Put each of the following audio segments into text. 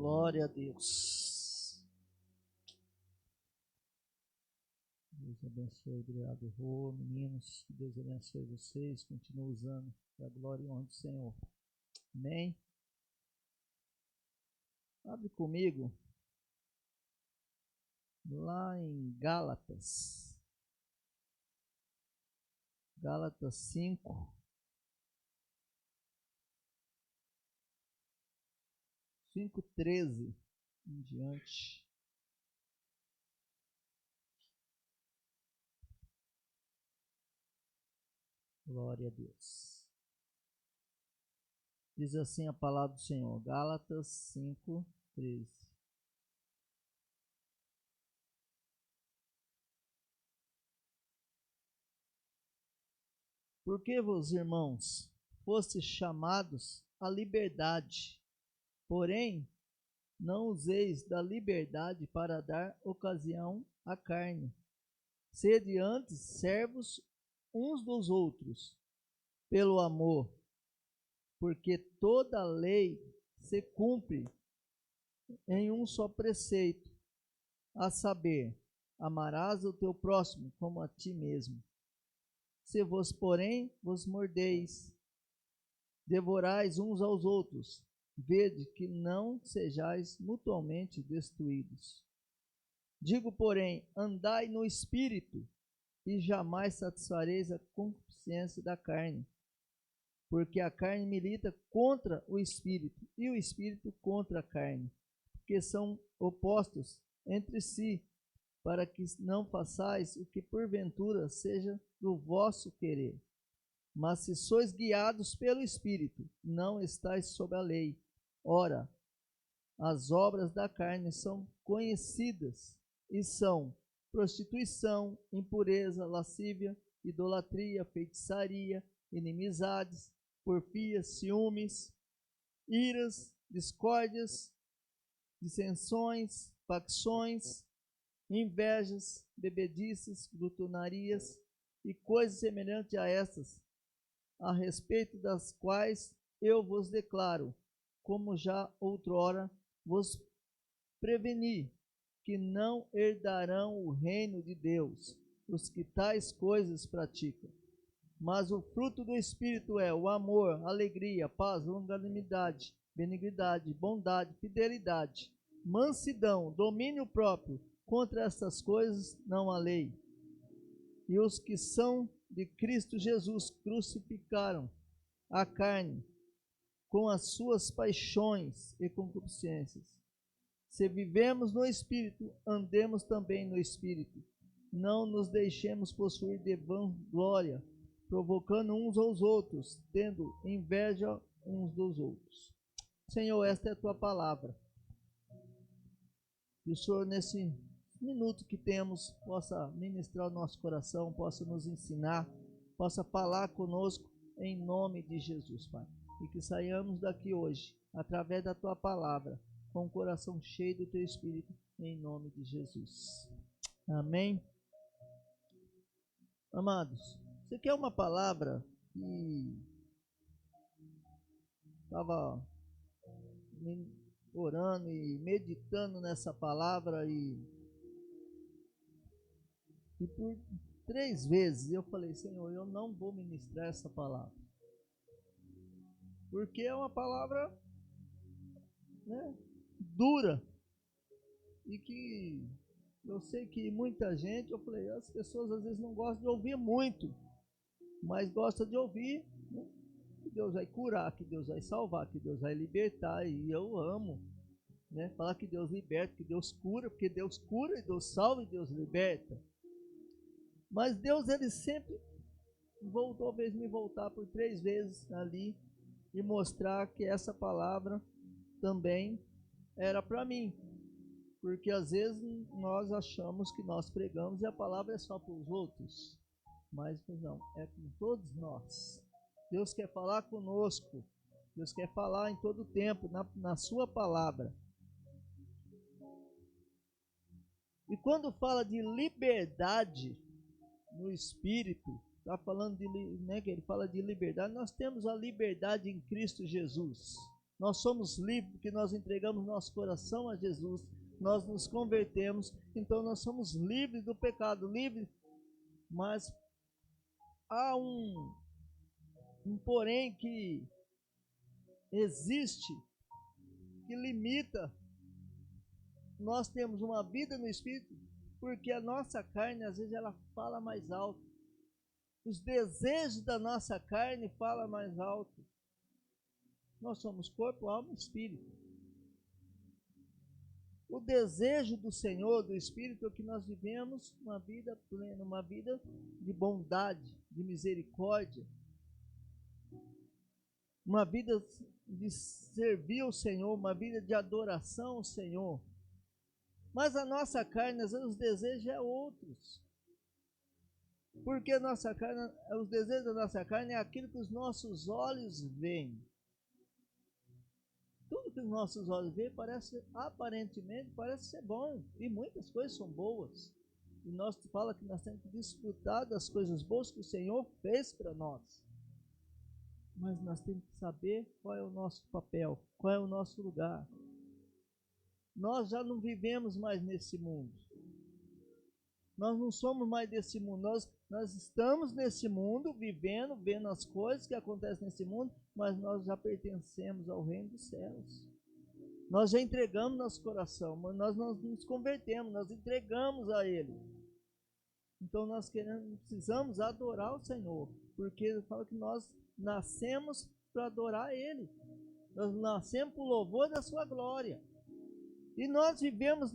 Glória a Deus. Deus abençoe, obrigado, Rô, meninos, que Deus abençoe vocês, continue usando a glória e honra do Senhor. Amém? Abre comigo, lá em Gálatas 5, 5:13 em diante. Glória a Deus. Diz assim a palavra do Senhor, Gálatas 5:13. Porque vos, irmãos, fostes chamados à liberdade, porém, não useis da liberdade para dar ocasião à carne. Sede antes servos uns dos outros, pelo amor, porque toda a lei se cumpre em um só preceito, a saber, amarás o teu próximo como a ti mesmo. Se vos, porém, vos mordeis, devorais uns aos outros, vede que não sejais mutuamente destruídos. Digo, porém, andai no Espírito, e jamais satisfareis a concupiscência da carne. Porque a carne milita contra o Espírito, e o Espírito contra a carne, porque são opostos entre si, para que não façais o que porventura seja do vosso querer. Mas se sois guiados pelo Espírito, não estáis sob a lei. Ora, as obras da carne são conhecidas, e são prostituição, impureza, lascívia, idolatria, feitiçaria, inimizades, porfias, ciúmes, iras, discórdias, dissensões, facções, invejas, bebedices, glutonarias e coisas semelhantes a estas, a respeito das quais eu vos declaro, como já outrora vos preveni, que não herdarão o reino de Deus os que tais coisas praticam. Mas o fruto do Espírito é o amor, alegria, paz, longanimidade, benignidade, bondade, fidelidade, mansidão, domínio próprio. Contra estas coisas não há lei. E os que são de Cristo Jesus crucificaram a carne com as suas paixões e concupiscências. Se vivemos no Espírito, andemos também no Espírito. Não nos deixemos possuir de vanglória, provocando uns aos outros, tendo inveja uns dos outros. Senhor, esta é a tua palavra. Que o Senhor, nesse minuto que temos, possa ministrar o nosso coração, possa nos ensinar, possa falar conosco em nome de Jesus, Pai. E que saiamos daqui hoje, através da tua palavra, com o coração cheio do teu Espírito, em nome de Jesus. Amém? Amados, você quer uma palavra que estava orando e meditando nessa palavra e por 3 vezes eu falei, Senhor, eu não vou ministrar essa palavra, porque é uma palavra, né, dura, e que eu sei que muita gente, eu falei, as pessoas às vezes não gostam de ouvir muito, mas gostam de ouvir, né, que Deus vai curar, que Deus vai salvar, que Deus vai libertar, e eu amo, né, falar que Deus liberta, que Deus cura, porque Deus cura, e Deus salva, e Deus liberta. Mas Deus, ele sempre fez me voltar por 3 vezes ali e mostrar que essa palavra também era para mim. Porque às vezes nós achamos que nós pregamos e a palavra é só para os outros. Mas não, é com todos nós. Deus quer falar conosco. Deus quer falar em todo tempo, na sua palavra. E quando fala de liberdade no Espírito, está falando de, né, que ele fala de liberdade, nós temos a liberdade em Cristo Jesus. Nós somos livres porque nós entregamos nosso coração a Jesus, nós nos convertemos, então nós somos livres do pecado, livres, mas há um porém que existe, que limita. Nós temos uma vida no Espírito, porque a nossa carne, às vezes, ela fala mais alto. Os desejos da nossa carne falam mais alto. Nós somos corpo, alma e espírito. O desejo do Senhor, do Espírito, é que nós vivemos uma vida plena, uma vida de bondade, de misericórdia, uma vida de servir ao Senhor, uma vida de adoração ao Senhor. Mas a nossa carne, às vezes, os desejos é outros. Porque a nossa carne, os desejos da nossa carne é aquilo que os nossos olhos veem. Tudo que os nossos olhos veem aparentemente parece ser bom. E muitas coisas são boas. E nós fala que nós temos que desfrutar das coisas boas que o Senhor fez para nós. Mas nós temos que saber qual é o nosso papel, qual é o nosso lugar. Nós já não vivemos mais nesse mundo. Nós não somos mais desse mundo. Nós estamos nesse mundo, vivendo, vendo as coisas que acontecem nesse mundo, mas nós já pertencemos ao reino dos céus. Nós já entregamos nosso coração, mas nós nos convertemos, nós entregamos a Ele. Então nós precisamos adorar o Senhor, porque Ele fala que nós nascemos para adorar Ele. Nós nascemos para o louvor da sua glória. E nós vivemos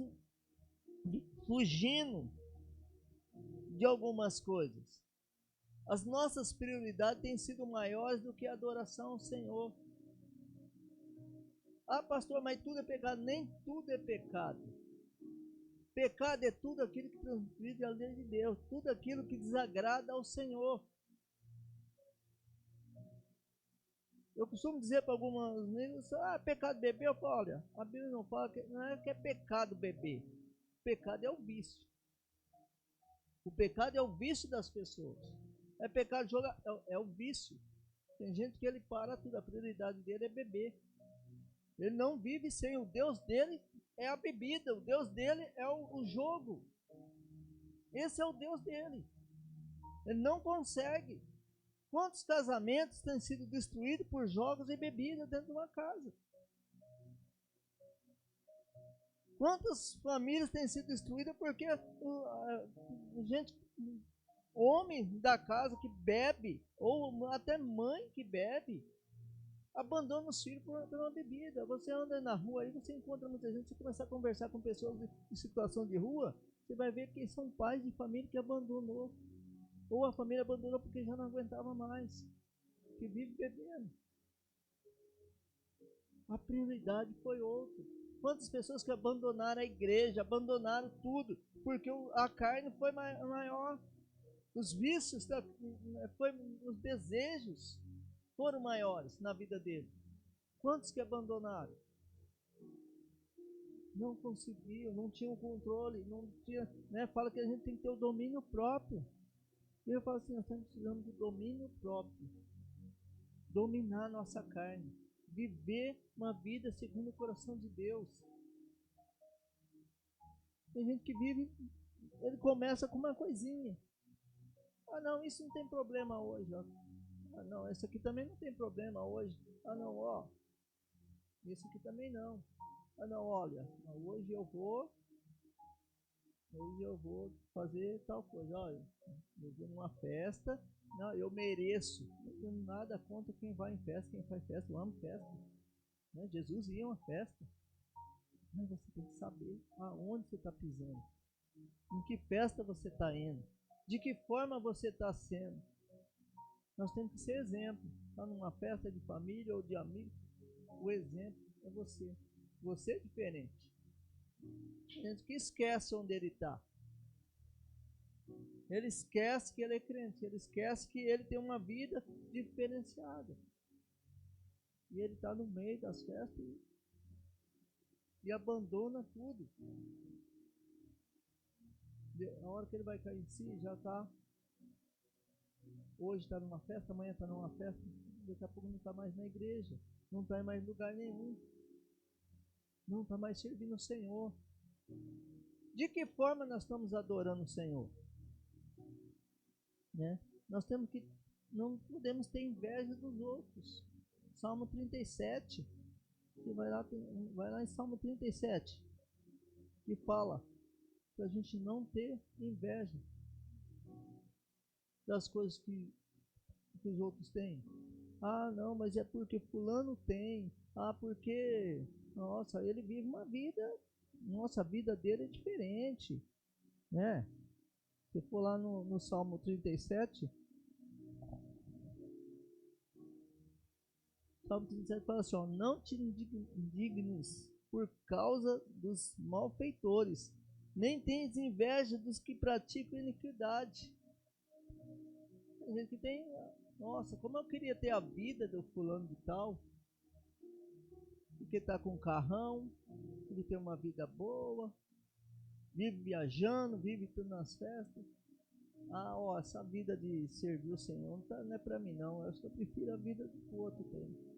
fugindo de algumas coisas. As nossas prioridades têm sido maiores do que a adoração ao Senhor. Ah, pastor, mas tudo é pecado. Nem tudo é pecado. Pecado é tudo aquilo que transgride a lei de Deus, tudo aquilo que desagrada ao Senhor. Eu costumo dizer para algumas meninas, pecado beber. Eu falo, olha, a Bíblia não fala que não é que é pecado beber. Pecado é o vício. O pecado é o vício das pessoas. É pecado jogar, é o vício. Tem gente que ele para tudo, a prioridade dele é beber. Ele não vive sem, o Deus dele é a bebida, o Deus dele é o jogo. Esse é o Deus dele. Ele não consegue. Quantos casamentos têm sido destruídos por jogos e bebida dentro de uma casa? Quantas famílias têm sido destruídas porque homem da casa que bebe, ou até mãe que bebe, abandona os filhos por uma bebida. Você anda na rua aí, você encontra muita gente, você começa a conversar com pessoas em situação de rua, você vai ver que são pais de família que abandonou. Ou a família abandonou porque já não aguentava mais, que vive bebendo. A prioridade foi outra. Quantas pessoas que abandonaram a igreja, abandonaram tudo, porque a carne foi maior. Os vícios, os desejos foram maiores na vida dele. Quantos que abandonaram? Não conseguiam, não tinham controle, não tinha, fala que a gente tem que ter o domínio próprio. E eu falo assim, nós estamos precisando de domínio próprio. Dominar a nossa carne. Viver uma vida segundo o coração de Deus. Tem gente que vive, ele começa com uma coisinha. Ah não, isso não tem problema hoje, ó. Ah não, esse aqui também não tem problema hoje. Ah não, ó. Esse aqui também não. Ah não, olha, hoje eu vou fazer tal coisa. Olha, eu vou numa festa, não, eu mereço. Não tenho nada contra quem vai em festa, quem faz festa, eu amo festa. Jesus ia a uma festa. Mas você tem que saber aonde você está pisando. Em que festa você está indo. De que forma você está sendo. Nós temos que ser exemplo. Está numa festa de família ou de amigos, o exemplo é você. Você é diferente. Tem gente que esquece onde ele está. Ele esquece que ele é crente. Ele esquece que ele tem uma vida diferenciada. E ele está no meio das festas e abandona tudo. A hora que ele vai cair em si, já está. Hoje está numa festa, amanhã está numa festa, daqui a pouco não está mais na igreja. não está em mais lugar nenhum, não está mais servindo o Senhor. De que forma nós estamos adorando o Senhor? Né? Nós temos que, não podemos ter inveja dos outros. Salmo 37, você vai lá em Salmo 37, que fala para a gente não ter inveja das coisas que os outros têm. Ah, não, mas é porque fulano tem. Ah, porque, nossa, ele vive uma vida, nossa, a vida dele é diferente, né? Se for lá no Salmo 37, Salmo 37 fala assim, ó, não te indignes por causa dos malfeitores, nem tens inveja dos que praticam iniquidade. A gente tem, nossa, como eu queria ter a vida do fulano de tal, porque tá com um carrão, ele tem uma vida boa, vive viajando, vive tudo nas festas. Ah, ó, essa vida de servir o Senhor não é para mim não, eu acho que eu prefiro a vida que o outro tem.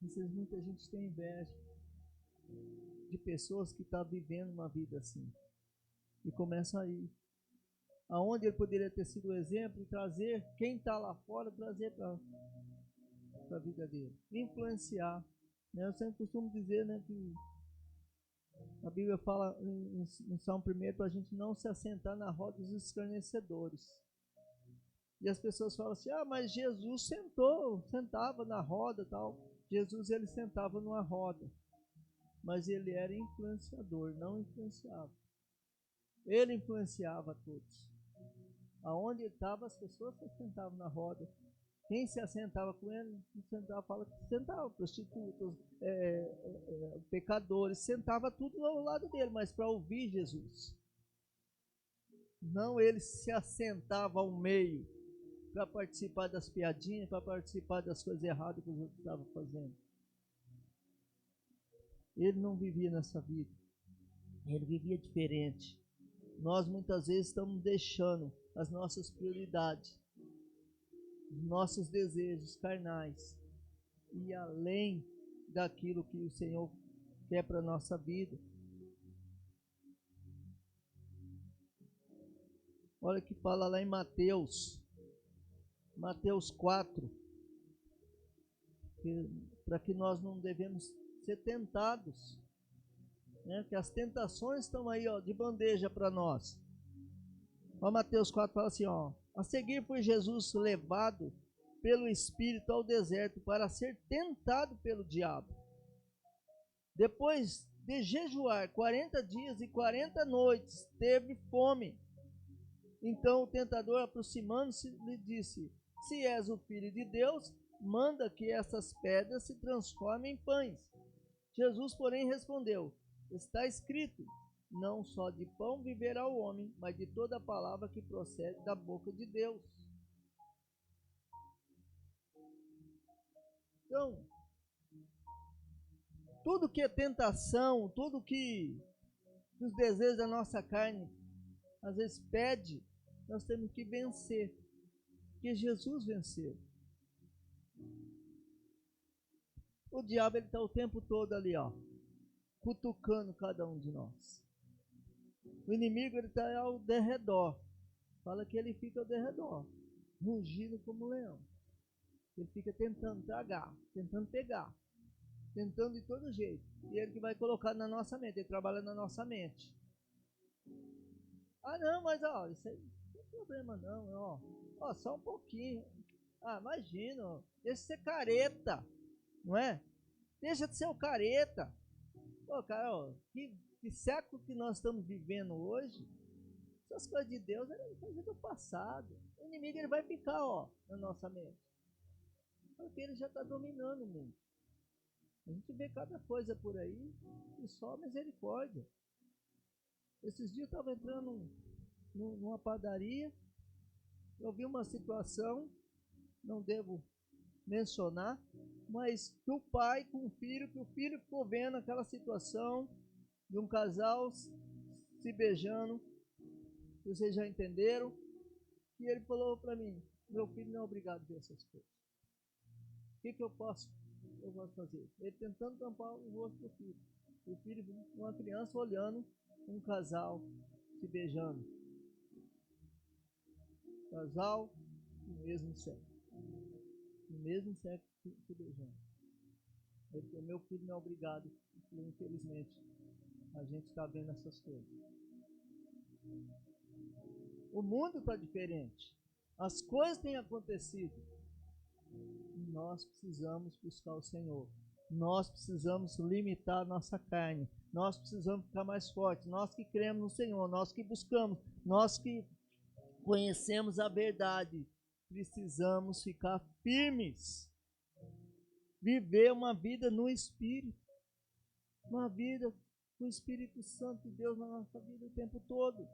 Muita gente tem inveja de pessoas que estão vivendo uma vida assim. E começa aí. Aonde ele poderia ter sido o exemplo e trazer quem está lá fora, trazer para a vida dele. Influenciar. Né? Eu sempre costumo dizer, né, que a Bíblia fala em Salmo 1 para a gente não se assentar na roda dos escarnecedores. E as pessoas falam assim, ah, mas Jesus sentava na roda tal. Jesus, ele sentava numa roda, mas ele era influenciador, não influenciava. Ele influenciava todos. Aonde ele estava, as pessoas se assentavam na roda. Quem se assentava com ele, fala que sentava, prostitutas, pecadores, sentava tudo ao lado dele, mas para ouvir Jesus. Não ele se assentava ao meio para participar das piadinhas, para participar das coisas erradas que os outros estavam fazendo. Ele não vivia nessa vida. Ele vivia diferente. Nós muitas vezes estamos deixando as nossas prioridades, os nossos desejos carnais, e além daquilo que o Senhor quer para a nossa vida. Olha que fala lá em Mateus 4, para que nós não devemos ser tentados, né? Que as tentações estão aí, ó, de bandeja para nós. Ó, Mateus 4 fala assim, ó, a seguir foi Jesus levado pelo Espírito ao deserto para ser tentado pelo diabo. Depois de jejuar 40 dias e 40 noites, teve fome. Então o tentador, aproximando-se, lhe disse, se és o Filho de Deus, manda que essas pedras se transformem em pães. Jesus, porém, respondeu, está escrito, não só de pão viverá o homem, mas de toda a palavra que procede da boca de Deus. Então, tudo que é tentação, tudo que os desejos da nossa carne às vezes pede, nós temos que vencer, porque Jesus venceu. O diabo, ele está o tempo todo ali, ó, cutucando cada um de nós. O inimigo, ele está ao derredor. Fala que ele fica ao derredor, rugindo como um leão. Ele fica tentando tragar, tentando pegar, tentando de todo jeito. E ele que vai colocar na nossa mente, ele trabalha na nossa mente. Ah, não, mas ó, isso aí não tem problema não, ó, só um pouquinho. Ah, imagina, ó, deixa de ser careta, não é? Deixa de ser o careta. Pô, cara, ó, que século que nós estamos vivendo hoje, essas coisas de Deus é coisa do passado. O inimigo, ele vai ficar, ó, na nossa mente. Porque ele já está dominando o mundo. A gente vê cada coisa por aí e só misericórdia. Esses dias eu estava entrando numa padaria, eu vi uma situação, não devo mencionar, mas do pai com o filho, que o filho ficou vendo aquela situação de um casal se beijando, vocês já entenderam, e ele falou para mim, meu filho não é obrigado a ver essas coisas. O que eu posso fazer? Ele tentando tampar o rosto do filho. O filho, uma criança olhando um casal se beijando. Casal do mesmo sexo. Do mesmo sexo se beijando. Ele falou, meu filho não é obrigado. Falei, infelizmente, a gente está vendo essas coisas. O mundo está diferente. As coisas têm acontecido. E nós precisamos buscar o Senhor. Nós precisamos limitar a nossa carne. Nós precisamos ficar mais fortes. Nós que cremos no Senhor, nós que buscamos, nós que conhecemos a verdade, precisamos ficar firmes. Viver uma vida no Espírito. Uma vida com o Espírito Santo de Deus na nossa vida o tempo todo.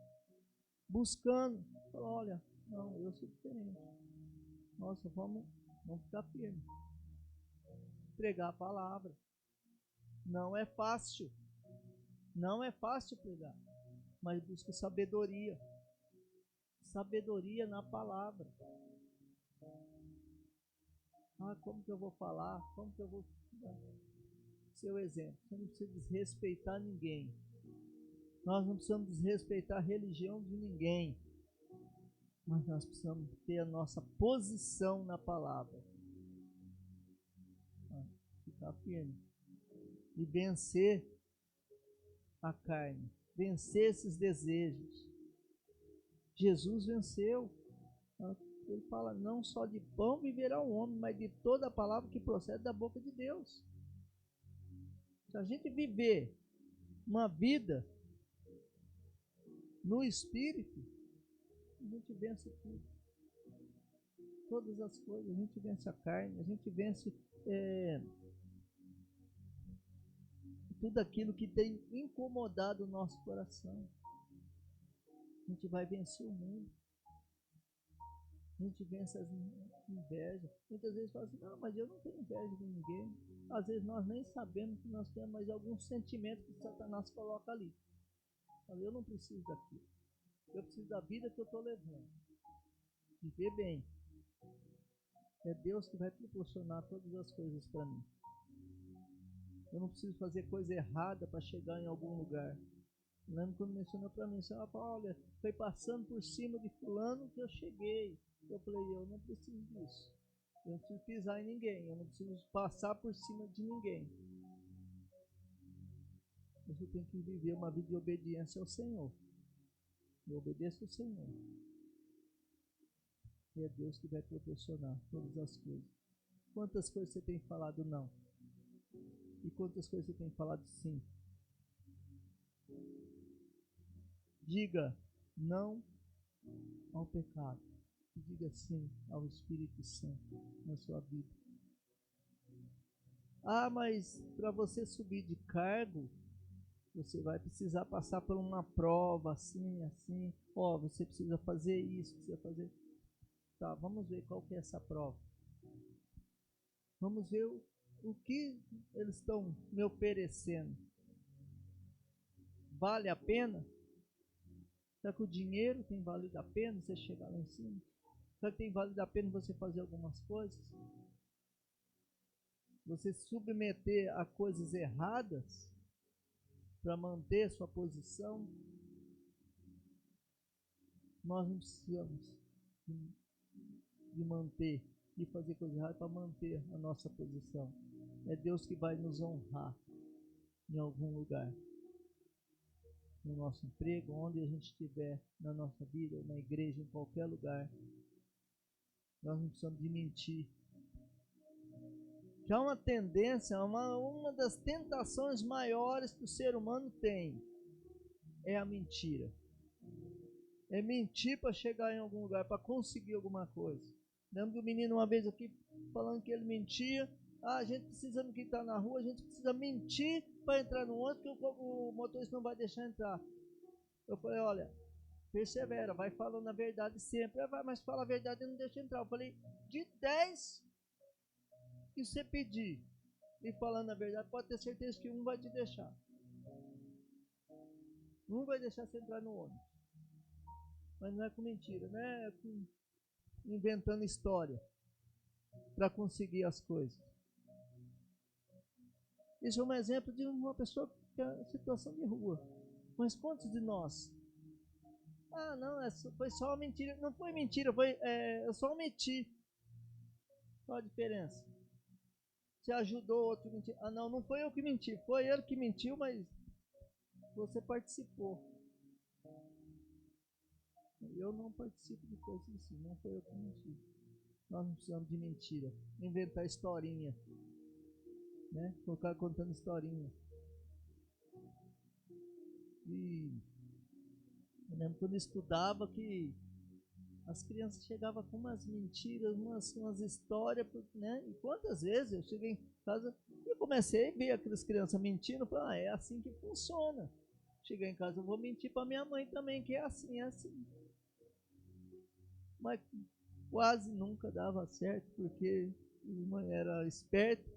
Buscando. Olha, não, eu sou diferente. Nossa, vamos ficar firmes. Pregar a palavra. Não é fácil. Não é fácil pregar. Mas busque sabedoria. Sabedoria na palavra. Ah, como que eu vou falar? Como que eu vou... Seu exemplo. Você não precisa desrespeitar ninguém. Nós não precisamos desrespeitar a religião de ninguém. Mas nós precisamos ter a nossa posição na palavra. Ficar firme. E vencer a carne. Vencer esses desejos. Jesus venceu. Ele fala, não só de pão viverá o homem, mas de toda a palavra que procede da boca de Deus. Se a gente viver uma vida no Espírito, a gente vence tudo. Todas as coisas, a gente vence a carne, a gente vence tudo aquilo que tem incomodado o nosso coração. A gente vai vencer o mundo. A gente vence as invejas. Muitas vezes fala assim, não, mas eu não tenho inveja de ninguém. Às vezes nós nem sabemos que nós temos mais algum sentimento que Satanás coloca ali. Eu não preciso daquilo. Eu preciso da vida que eu estou levando. Viver bem. É Deus que vai proporcionar todas as coisas para mim. Eu não preciso fazer coisa errada para chegar em algum lugar. Eu lembro quando mencionou para mim, ela falou, olha, foi passando por cima de fulano que eu cheguei. Eu falei, eu não preciso disso. Eu não preciso pisar em ninguém. Eu não preciso passar por cima de ninguém. Mas eu tenho que viver uma vida de obediência ao Senhor. Eu obedeço ao Senhor. E é Deus que vai proporcionar todas as coisas. Quantas coisas você tem falado não? E quantas coisas você tem falado sim? Diga não ao pecado. E diga sim ao Espírito Santo na sua vida. Ah, mas para você subir de cargo, você vai precisar passar por uma prova assim, assim. Ó, você precisa fazer isso, precisa fazer... Tá, vamos ver qual que é essa prova. Vamos ver o que eles estão me oferecendo. Vale a pena? Será que o dinheiro tem valido a pena você chegar lá em cima? Será que tem valido a pena você fazer algumas coisas? Você se submeter a coisas erradas para manter sua posição? Nós não precisamos de manter, de fazer coisa errada para manter a nossa posição. É Deus que vai nos honrar em algum lugar. No nosso emprego, onde a gente estiver, na nossa vida, na igreja, em qualquer lugar. Nós não precisamos de mentir. Já uma tendência, uma das tentações maiores que o ser humano tem é a mentira. É mentir para chegar em algum lugar, para conseguir alguma coisa. Lembro do menino uma vez aqui falando que ele mentia. Ah, a gente precisa, que está na rua, a gente precisa mentir para entrar no ônibus, porque o motorista não vai deixar entrar. Eu falei, olha, persevera, vai falando a verdade sempre. Mas fala a verdade e não deixa entrar. Eu falei, de 10 que você pedir e falando a verdade, pode ter certeza que um vai te deixar. Um vai deixar você entrar no ônibus. Mas não é com mentira, não é com inventando história. para conseguir as coisas. Isso é um exemplo de uma pessoa que é em situação de rua. Mas quantos de nós? Ah, não, foi só uma mentira. Não foi mentira, eu só omiti. Qual a diferença? Você ajudou outro a mentir. Ah, não, não foi eu que menti. Foi ele que mentiu, mas você participou. Eu não participo de coisas assim. Não foi eu que menti. Nós não precisamos de mentira. Inventar historinha. Né? Colocar contando historinha. E eu lembro quando eu estudava que as crianças chegavam com umas mentiras, umas histórias, né? E quantas vezes eu cheguei em casa e eu comecei a ver aquelas crianças mentindo, falei, é assim que funciona. Cheguei em casa, eu vou mentir para minha mãe também, que é assim, é assim. Mas quase nunca dava certo, porque minha mãe era esperta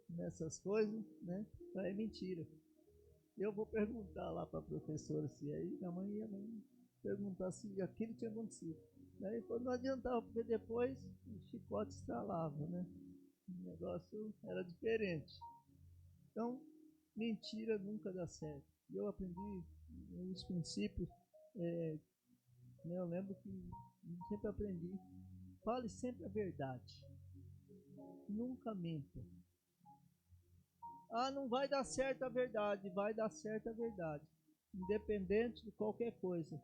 nessas coisas, né? É mentira. Eu vou perguntar lá para a professora se aí, minha mãe ia perguntar se aquilo tinha acontecido. Daí não adiantava, porque depois o chicote estralava, né? O negócio era diferente. Então, mentira nunca dá certo. E eu aprendi uns princípios, né, eu lembro que eu sempre aprendi. Fale sempre a verdade. Nunca minta. Ah, não vai dar certo a verdade. Vai dar certo a verdade. Independente de qualquer coisa.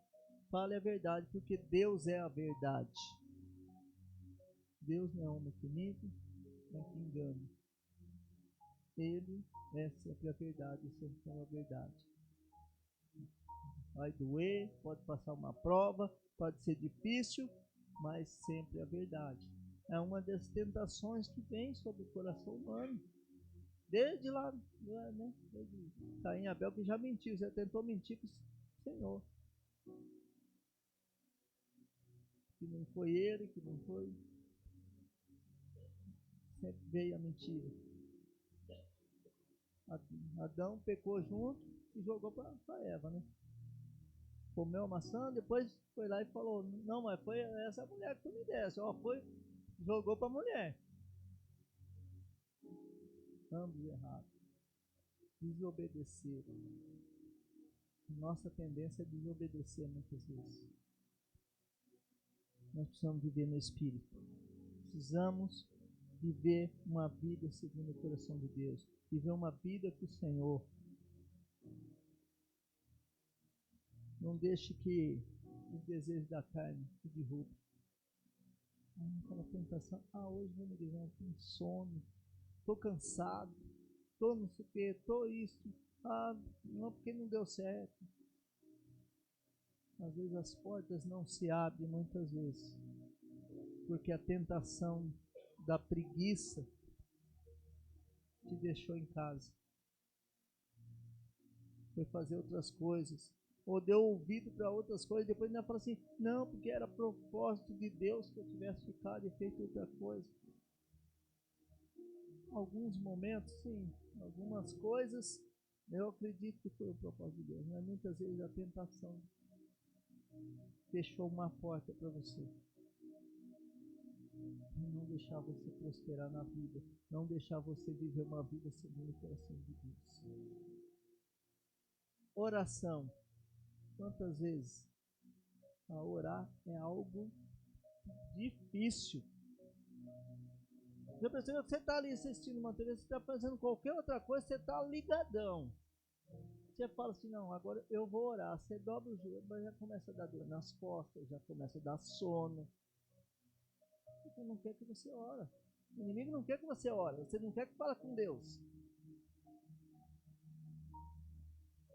Fale a verdade, porque Deus é a verdade. Deus não é homem que minta, nem que engane. Ele é sempre a verdade, sempre é a verdade. Vai doer, pode passar uma prova, pode ser difícil, mas sempre a verdade. É uma das tentações que vem sobre o coração humano. Desde lá, né? Desde Caim e Abel, que já mentiu, já tentou mentir para o Senhor. Que não foi ele, que não foi. Sempre veio a mentira. Adão pecou junto e jogou para Eva, né? Comeu a maçã, depois foi lá e falou, não, mas foi essa mulher que tu me desse, ó, jogou para a mulher. Ambos errados. Desobedeceram. Nossa tendência é desobedecer muitas vezes. Nós precisamos viver no Espírito. Precisamos viver uma vida segundo o coração de Deus. Viver uma vida com o Senhor. Não deixe que os desejos da carne te derrubem. Aquela tentação, hoje vou me dizer, com sono, estou cansado, estou não sei o que, estou isso, não, porque não deu certo. Às vezes as portas não se abrem muitas vezes, porque a tentação da preguiça te deixou em casa, foi fazer outras coisas, ou deu ouvido para outras coisas, depois ainda fala assim, não, porque era propósito de Deus que eu tivesse ficado e feito outra coisa. Alguns momentos, sim, algumas coisas, eu acredito que foi o propósito de Deus, mas muitas vezes a tentação fechou uma porta para você. Não deixar você prosperar na vida, não deixar você viver uma vida segundo o coração de Deus. Oração. Quantas vezes a orar é algo difícil? Já percebeu que você está ali assistindo uma TV, você está fazendo qualquer outra coisa, você está ligadão. Você fala assim, não, agora eu vou orar. Você dobra o joelho, mas já começa a dar dor nas costas, já começa a dar sono. Porque não quer que você ore. O inimigo não quer que você ore, você não quer que fale com Deus.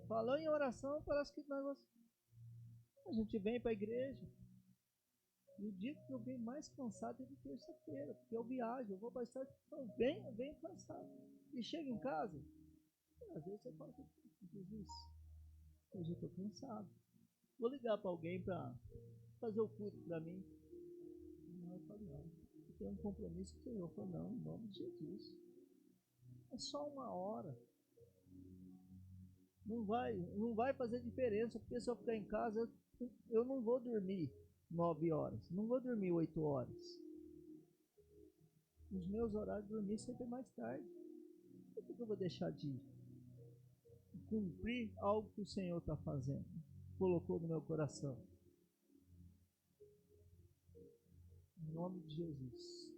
Falou em oração, parece que a gente vem para a igreja. E o dia que eu venho mais cansado é de terça-feira, porque eu viajo, eu vou para a estrada, eu venho cansado. E chego em casa, às vezes você fala, Jesus, hoje eu estou cansado. Vou ligar para alguém para fazer o culto para mim. Não, eu falo, não, eu tenho um compromisso com o Senhor. Eu falo, não, em nome de Jesus. É só uma hora. Não vai fazer diferença, porque se eu ficar em casa, eu não vou dormir 9 horas, não vou dormir 8 horas. os meus horários de dormir sempre é mais tarde. Por que eu vou deixar de cumprir algo que o Senhor está fazendo? Colocou no meu coração. Em nome de Jesus.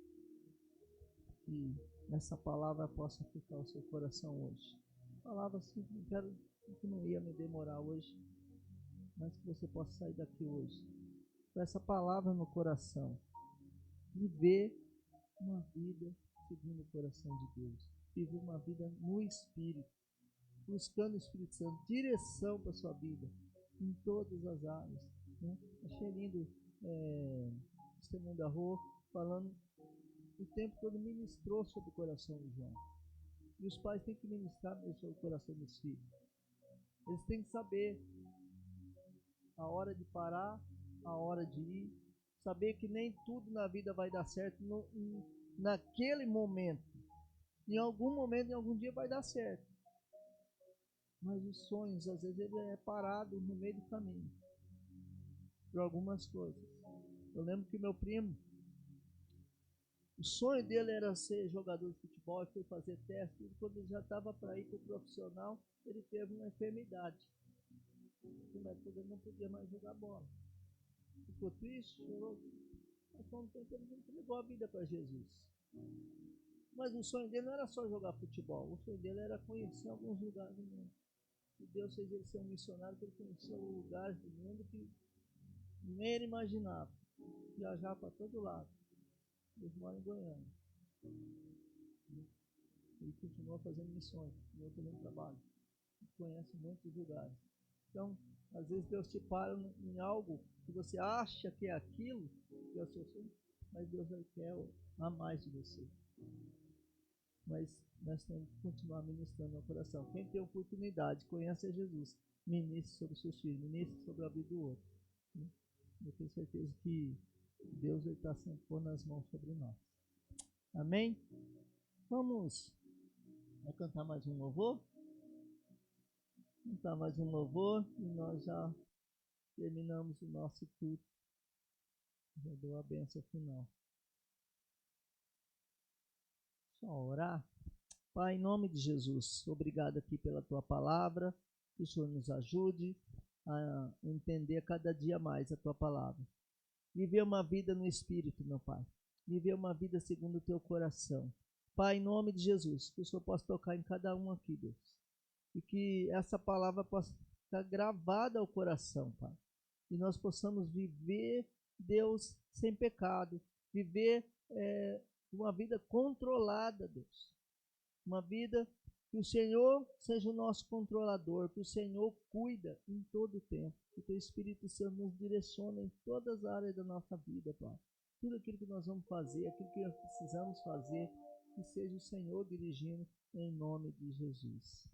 Que essa palavra possa ficar no seu coração hoje. Palavra assim, não quero que não ia me demorar hoje, mas que você possa sair daqui hoje com essa palavra no coração. Viver uma vida segundo o coração de Deus. Viver uma vida no Espírito. Buscando o Espírito Santo. Direção para a sua vida. Em todas as áreas. Né? Achei lindo Testemunho da Rua falando o tempo todo ministrou sobre o coração de João. E os pais têm que ministrar mesmo sobre o coração dos filhos. Eles têm que saber a hora de parar, a hora de ir. Saber que nem tudo na vida vai dar certo naquele momento. Em algum momento, em algum dia vai dar certo. Mas os sonhos, às vezes, ele é parado no meio do caminho. Por algumas coisas. Eu lembro que meu primo, o sonho dele era ser jogador de futebol, foi fazer teste. E quando ele já estava para ir para o profissional, ele teve uma enfermidade. Ele não podia mais jogar bola. Ficou triste, chorou. Mas com o tempo ele entregou a vida para Jesus. Mas o sonho dele não era só jogar futebol. O sonho dele era conhecer alguns lugares do mundo. E Deus fez ele ser um missionário que ele conheceu lugares do mundo que nem ele imaginava. Viajar para todo lado. Ele mora em Goiânia. Ele continua fazendo missões, continua fazendo trabalho. Ele conhece muitos lugares. Então, às vezes Deus te para em algo que você acha que é aquilo, que é o seu sonho, mas Deus quer a mais de você. Mas nós temos que continuar ministrando no coração. Quem tem oportunidade, conhece a Jesus, ministre sobre os seus filhos, ministre sobre a vida do outro. Eu tenho certeza que Deus está sempre pondo as mãos sobre nós. Amém? Vamos cantar mais um louvor? Cantar mais um louvor e nós já terminamos o nosso culto. Já deu a bênção final. Só orar. Pai, em nome de Jesus, obrigado aqui pela tua palavra. Que o Senhor nos ajude a entender cada dia mais a tua palavra. Viver uma vida no Espírito, meu Pai. Viver uma vida segundo o teu coração. Pai, em nome de Jesus, que o Senhor possa tocar em cada um aqui, Deus. E que essa palavra possa estar gravada ao coração, Pai. E nós possamos viver, Deus, sem pecado. Viver uma vida controlada, Deus. Uma vida que o Senhor seja o nosso controlador, que o Senhor cuida em todo o tempo. Que o teu Espírito Santo nos direcione em todas as áreas da nossa vida, Pai. Tudo aquilo que nós vamos fazer, aquilo que nós precisamos fazer, que seja o Senhor dirigindo em nome de Jesus.